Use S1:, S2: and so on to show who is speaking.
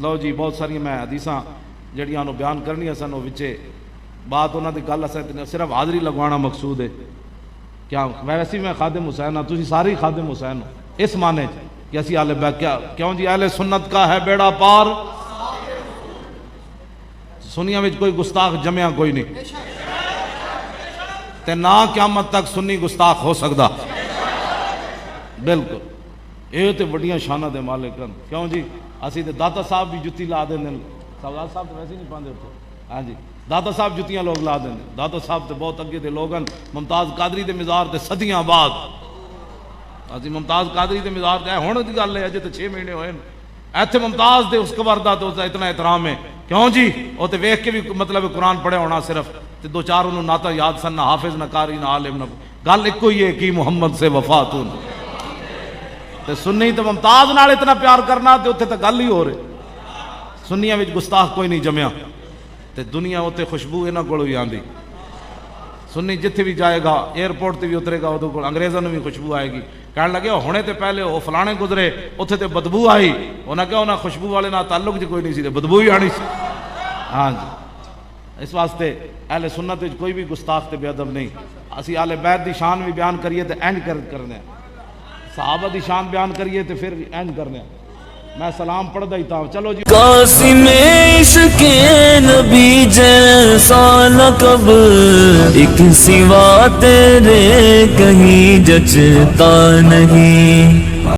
S1: لو جی بہت ساری میں حدیثاں جڑیاں انہوں بیان کرنی سن وہ وچے بات انہوں دی گل اساں صرف حاضری لگوانا مقصود ہے. کیا ویسے میں خادم حسین ہاں، تسی ساری خادم حسین ہو اس معنی کہ اسی اہل بیت کیوں جی اہل سنت کا ہے بیڑا پار. سنیاں وچ کوئی گستاخ جمعہ کوئی نہیں تے نہ قیامت تک سنی گستاخ ہو سکدا. بالکل یہ تے بڑیاں شانہ دے مالک ہیں. کیوں جی اسی تے داتا صاحب بھی جتی لا دیں سردار صاحب تو ویسے نہیں پاندے ہوتے. ہاں جی داتا صاحب جتیاں لوگ لا دیں. داتا صاحب تے بہت اگے دے لوگ ہیں. ممتاز قادری دے مزار تے صدیاں بعد اسی ممتاز قادری دے مزار تے ہونے دی گل ہے اجے تے 6 مہینے ہوئے ایتھے ممتاز دے اس قبر دا تو اتنا احترام ہے. کیوں جی وہ تے ویکھ کے بھی مطلب قرآن پڑھے ہونا صرف تے 2-4 انہوں ناتا یاد سن نہ حافظ نہ قاری نہ عالم نہ گل ایک ہی ہے کہ محمد سے وفاتون تے سنی تے ممتاز نال اتنا پیار کرنا تے اتنے تے گل ہی ہو رہے. سنیاں وچ گستاخ کوئی نہیں جمعہ تے دنیا اتنے خوشبو انہاں کولوں ہی آندی. سنی جتھے بھی جائے گا ایئرپورٹ تے بھی اترے گا ادھر انگریزوں نے بھی خوشبو آئے گی. کہنے لگے ہونے تے پہلے وہ فلانے گزرے اتھے تے بدبو آئی. انہاں کہا انہاں خوشبو والے نہ تعلق جی کوئی نہیں سی تے بدبو ہی آنی سی. ہاں جی اس واسطے اہل سنت وچ کوئی بھی گستاخ تے بے ادب نہیں. اسی اہل بیت دی شان بھی بیان کریے تے اینج کرنے ہیں. صحابہ دی شان بیان کریے تے پھر اینج کرنے ہیں. میں سلام پڑھ دیتا ہوں. چلو جی
S2: قاسم عشق نبی جیسا لقب ایک سوا تیرے کہیں جچتا نہیں.